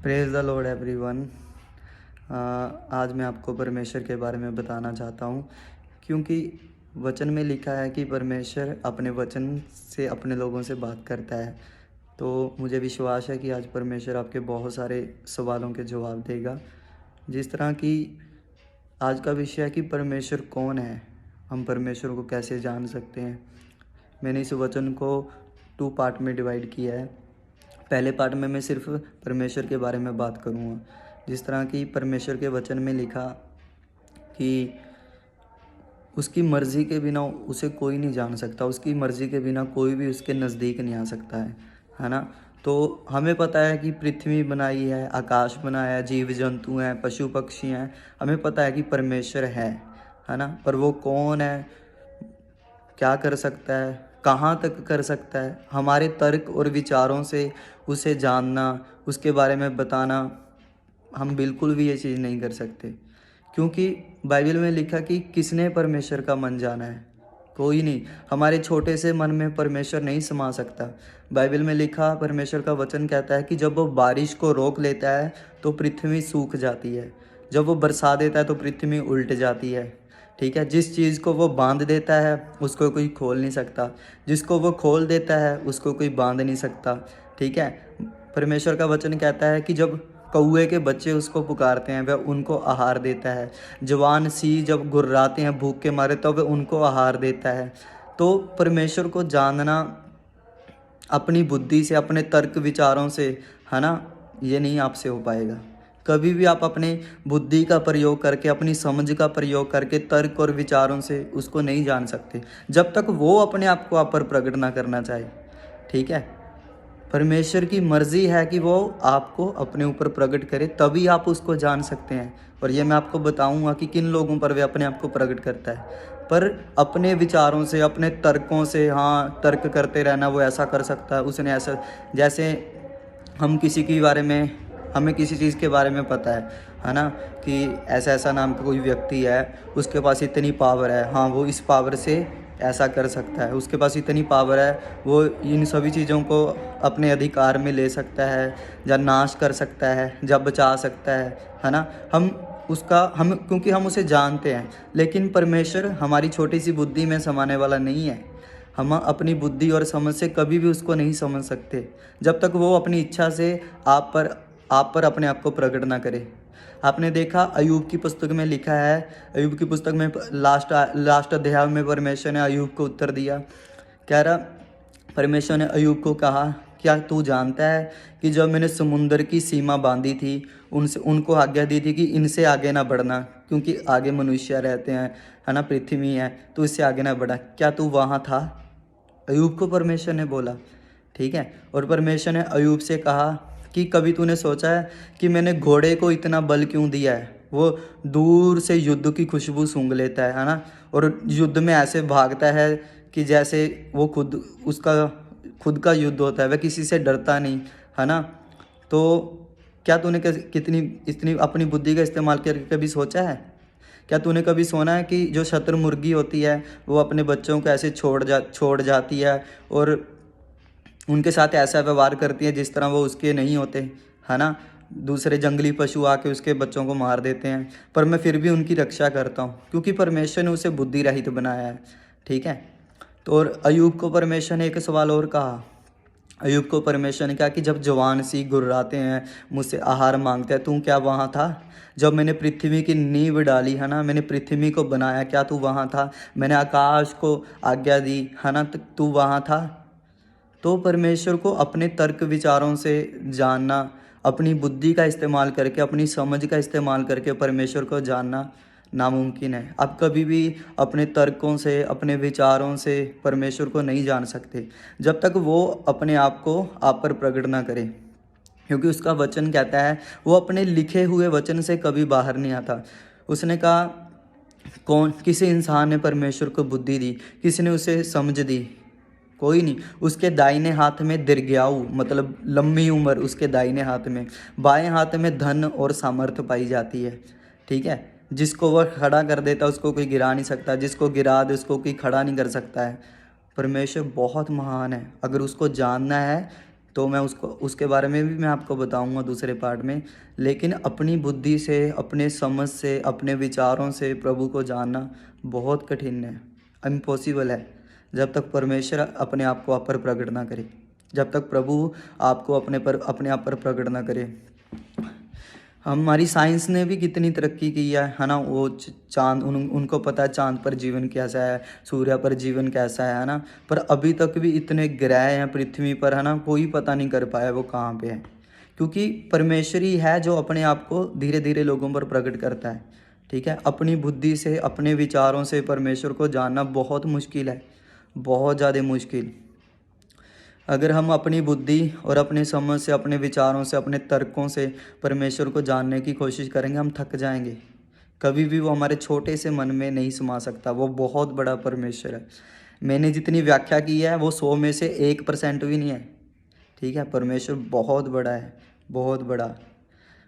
Praise the Lord everyone. आज मैं आपको परमेश्वर के बारे में बताना चाहता हूँ, क्योंकि वचन में लिखा है कि परमेश्वर अपने वचन से अपने लोगों से बात करता है। तो मुझे विश्वास है कि आज परमेश्वर आपके बहुत सारे सवालों के जवाब देगा। जिस तरह कि आज का विषय है कि परमेश्वर कौन है, हम परमेश्वर को कैसे जान सकते हैं। मैंने इस वचन को 2 पार्ट में डिवाइड किया है। पहले पार्ट में मैं सिर्फ परमेश्वर के बारे में बात करूँगा। जिस तरह कि परमेश्वर के वचन में लिखा कि उसकी मर्ज़ी के बिना उसे कोई नहीं जान सकता, उसकी मर्ज़ी के बिना कोई भी उसके नज़दीक नहीं आ सकता है ना। तो हमें पता है कि पृथ्वी बनाई है, आकाश बनाया है, जीव जंतु हैं, पशु पक्षी हैं। हमें पता है कि परमेश्वर है ना। पर वो कौन है, क्या कर सकता है, कहाँ तक कर सकता है, हमारे तर्क और विचारों से उसे जानना, उसके बारे में बताना, हम बिल्कुल भी ये चीज़ नहीं कर सकते। क्योंकि बाइबल में लिखा कि किसने परमेश्वर का मन जाना है, कोई नहीं। हमारे छोटे से मन में परमेश्वर नहीं समा सकता। बाइबल में लिखा, परमेश्वर का वचन कहता है कि जब वो बारिश को रोक लेता है तो पृथ्वी सूख जाती है, जब वो बरसा देता है तो पृथ्वी उल्ट जाती है। ठीक है, जिस चीज़ को वो बांध देता है उसको कोई खोल नहीं सकता, जिसको वो खोल देता है उसको कोई बांध नहीं सकता। ठीक है, परमेश्वर का वचन कहता है कि जब कौए के बच्चे उसको पुकारते हैं वह उनको आहार देता है, जवान सी जब गुर्राते हैं भूख के मारे तो वह उनको आहार देता है। तो परमेश्वर को जानना अपनी बुद्धि से, अपने तर्क विचारों से, है ना, ये नहीं आपसे हो पाएगा। कभी भी आप अपने बुद्धि का प्रयोग करके, अपनी समझ का प्रयोग करके, तर्क और विचारों से उसको नहीं जान सकते, जब तक वो अपने आप को आप पर प्रकट ना करना चाहे। ठीक है, परमेश्वर की मर्जी है कि वो आपको अपने ऊपर प्रकट करे, तभी आप उसको जान सकते हैं। और ये मैं आपको बताऊंगा कि किन लोगों पर वे अपने आप को प्रकट करता है। पर अपने विचारों से, अपने तर्कों से, हाँ, तर्क करते रहना, वो ऐसा कर सकता है, उसने ऐसा। जैसे हम किसी के बारे में, हमें किसी चीज़ के बारे में पता है ना, कि ऐसा ऐसा नाम का कोई व्यक्ति है, उसके पास इतनी पावर है, हाँ, वो इस पावर से ऐसा कर सकता है, उसके पास इतनी पावर है, वो इन सभी चीज़ों को अपने अधिकार में ले सकता है, या नाश कर सकता है, या बचा सकता है ना। हम क्योंकि हम उसे जानते हैं। लेकिन परमेश्वर हमारी छोटी सी बुद्धि में समाने वाला नहीं है। हम अपनी बुद्धि और समझ से कभी भी उसको नहीं समझ सकते, जब तक वो अपनी इच्छा से आप पर अपने आप को प्रकट ना करे। आपने देखा, अयूब की पुस्तक में लिखा है, अयूब की पुस्तक में लास्ट अध्याय में परमेश्वर ने अयूब को उत्तर दिया। कह रहा, परमेश्वर ने अयूब को कहा, क्या तू जानता है कि जब मैंने समुंदर की सीमा बांधी थी, उनको आज्ञा दी थी कि इनसे आगे ना बढ़ना, क्योंकि आगे मनुष्य रहते हैं, है ना, पृथ्वी है, तो इससे आगे ना बढ़ा, क्या तू वहाँ था? अयूब को परमेश्वर ने बोला। ठीक है, और परमेश्वर ने अयूब से कहा कि कभी तूने सोचा है कि मैंने घोड़े को इतना बल क्यों दिया है? वो दूर से युद्ध की खुशबू सूंघ लेता है ना, और युद्ध में ऐसे भागता है कि जैसे वो उसका खुद का युद्ध होता है, वह किसी से डरता नहीं, है ना। तो क्या तूने कितनी इतनी अपनी बुद्धि का इस्तेमाल करके कभी सोचा है? क्या तूने कभी सुना है कि जो शतुर मुर्गी होती है वो अपने बच्चों को ऐसे छोड़ जाती है, और उनके साथ ऐसा व्यवहार करती है जिस तरह वो उसके नहीं होते, है ना। दूसरे जंगली पशु आके उसके बच्चों को मार देते हैं, पर मैं फिर भी उनकी रक्षा करता हूँ, क्योंकि परमेश्वर ने उसे बुद्धि रहित बनाया है। ठीक है, तो और अयूब को परमेश्वर ने एक सवाल और कहा। अयूब को परमेश्वर ने कहा कि जब जवान सी गुर्राते हैं, मुझसे आहार मांगते हैं, तू क्या वहाँ था? जब मैंने पृथ्वी की नींव डाली, है ना, मैंने पृथ्वी को बनाया, क्या तू वहाँ था? मैंने आकाश को आज्ञा दी, है ना, तो तू वहाँ था? तो परमेश्वर को अपने तर्क विचारों से जानना, अपनी बुद्धि का इस्तेमाल करके, अपनी समझ का इस्तेमाल करके परमेश्वर को जानना नामुमकिन है। आप कभी भी अपने तर्कों से, अपने विचारों से परमेश्वर को नहीं जान सकते, जब तक वो अपने आप को आप पर प्रकट ना करे। क्योंकि उसका वचन कहता है, वो अपने लिखे हुए वचन से कभी बाहर नहीं आता। उसने कहा, किसी इंसान ने परमेश्वर को बुद्धि दी, किसी ने उसे समझ दी? कोई नहीं। उसके दाहिने हाथ में दीर्घायु, मतलब लंबी उम्र उसके दाहिने हाथ में, बाएं हाथ में धन और सामर्थ्य पाई जाती है। ठीक है, जिसको वह खड़ा कर देता उसको कोई गिरा नहीं सकता, जिसको गिरा दे उसको कोई खड़ा नहीं कर सकता है। परमेश्वर बहुत महान है। अगर उसको जानना है तो मैं उसके बारे में भी मैं आपको बताऊंगा दूसरे पार्ट में। लेकिन अपनी बुद्धि से, अपने समझ से, अपने विचारों से प्रभु को जानना बहुत कठिन है, इम्पॉसिबल है, जब तक परमेश्वर अपने आप को आप पर प्रकट ना करे, जब तक प्रभु आपको अपने आप पर प्रकट ना करे। हमारी साइंस ने भी कितनी तरक्की की है ना। वो चांद, उनको पता है चांद पर जीवन कैसा है, सूर्य पर जीवन कैसा है ना। पर अभी तक भी इतने ग्रह हैं पृथ्वी पर, है ना, कोई पता नहीं कर पाया वो कहाँ पे है। क्योंकि परमेश्वर ही है जो अपने आप को धीरे धीरे लोगों पर प्रकट करता है। ठीक है, अपनी बुद्धि से, अपने विचारों से परमेश्वर को जानना बहुत मुश्किल है, बहुत ज़्यादा मुश्किल। अगर हम अपनी बुद्धि और अपनी समझ से, अपने विचारों से, अपने तर्कों से परमेश्वर को जानने की कोशिश करेंगे, हम थक जाएंगे। कभी भी वो हमारे छोटे से मन में नहीं समा सकता। वो बहुत बड़ा परमेश्वर है। मैंने जितनी व्याख्या की है वो 100 में से 1% भी नहीं है। ठीक है, परमेश्वर बहुत बड़ा है, बहुत बड़ा।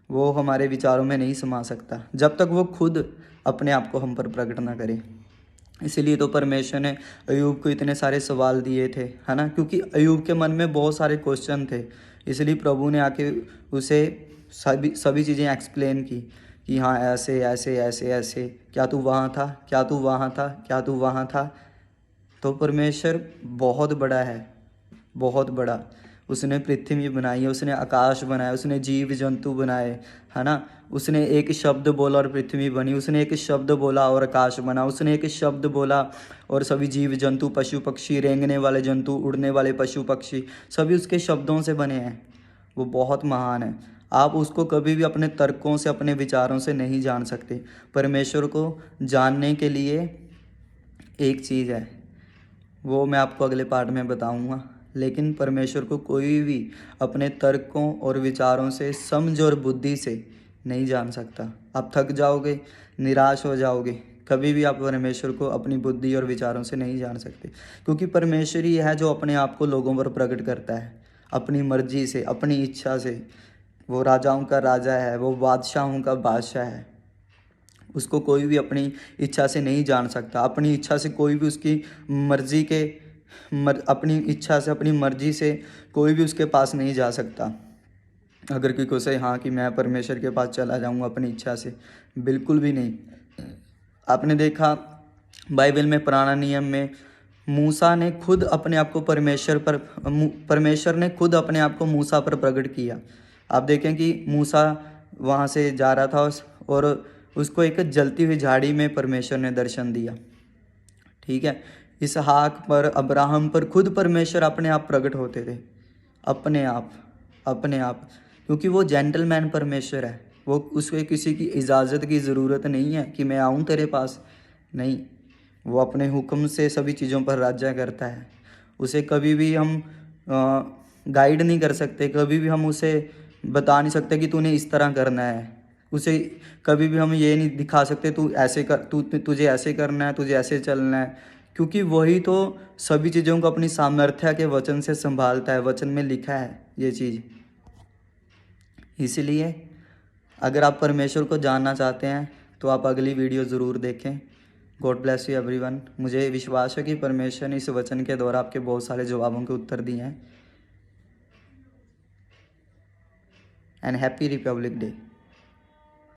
वो हमारे विचारों में नहीं समा सकता जब तक वो खुद अपने आप को हम पर प्रकट ना करे। इसीलिए तो परमेश्वर ने अय्यूब को इतने सारे सवाल दिए थे, है ना, क्योंकि अय्यूब के मन में बहुत सारे क्वेश्चन थे। इसलिए प्रभु ने आके उसे सभी चीज़ें एक्सप्लेन की कि हाँ ऐसे ऐसे ऐसे ऐसे, क्या तू वहाँ था, क्या तू वहाँ था, क्या तू वहाँ था। तो परमेश्वर बहुत बड़ा है, बहुत बड़ा। उसने पृथ्वी बनाई है, उसने आकाश बनाया, उसने जीव जंतु बनाए, है ना। उसने एक शब्द बोला और पृथ्वी बनी, उसने एक शब्द बोला और आकाश बना, उसने एक शब्द बोला और सभी जीव जंतु, पशु पक्षी, रेंगने वाले जंतु, उड़ने वाले पशु पक्षी, सभी उसके शब्दों से बने हैं। वो बहुत महान है। आप उसको कभी भी अपने तर्कों से, अपने विचारों से नहीं जान सकते। परमेश्वर को जानने के लिए एक चीज़ है, वो मैं आपको अगले पार्ट में बताऊंगा। लेकिन परमेश्वर को कोई भी अपने तर्कों और विचारों से, समझ और बुद्धि से नहीं जान सकता। आप थक जाओगे, निराश हो जाओगे। कभी भी आप परमेश्वर को अपनी बुद्धि और विचारों से नहीं जान सकते, क्योंकि परमेश्वर ही है जो अपने आप को लोगों पर प्रकट करता है अपनी मर्जी से, अपनी इच्छा से। वो राजाओं का राजा है, वो बादशाहों का बादशाह है। उसको कोई भी अपनी इच्छा से नहीं जान सकता। अपनी इच्छा से कोई भी उसकी मर्जी के अपनी इच्छा से, अपनी मर्जी से कोई भी उसके पास नहीं जा सकता। अगर कोई को से हाँ कि मैं परमेश्वर के पास चला जाऊंगा अपनी इच्छा से, बिल्कुल भी नहीं। आपने देखा बाइबल में, पुराना नियम में, मूसा ने खुद अपने आप को परमेश्वर ने खुद अपने आप को मूसा पर प्रकट किया। आप देखें कि मूसा वहाँ से जा रहा था और उसको एक जलती हुई झाड़ी में परमेश्वर ने दर्शन दिया। ठीक है, इसहाक पर, अब्राहम पर खुद परमेश्वर अपने आप प्रकट होते थे, अपने आप, अपने आप। क्योंकि वो जेंटलमैन परमेश्वर है। वो उसको किसी की इजाज़त की ज़रूरत नहीं है कि मैं आऊँ तेरे पास, नहीं। वो अपने हुक्म से सभी चीज़ों पर राज्य करता है। उसे कभी भी हम गाइड नहीं कर सकते, कभी भी हम उसे बता नहीं सकते कि तूने इस तरह करना है। उसे कभी भी हम ये नहीं दिखा सकते तू ऐसे कर, तुझे ऐसे करना है, तुझे ऐसे चलना है। क्योंकि वही तो सभी चीज़ों को अपनी सामर्थ्य के वचन से संभालता है। वचन में लिखा है ये चीज़। इसलिए अगर आप परमेश्वर को जानना चाहते हैं तो आप अगली वीडियो ज़रूर देखें। God bless you everyone. मुझे विश्वास है कि परमेश्वर ने इस वचन के द्वारा आपके बहुत सारे जवाबों के उत्तर दिए हैं। And happy Republic day.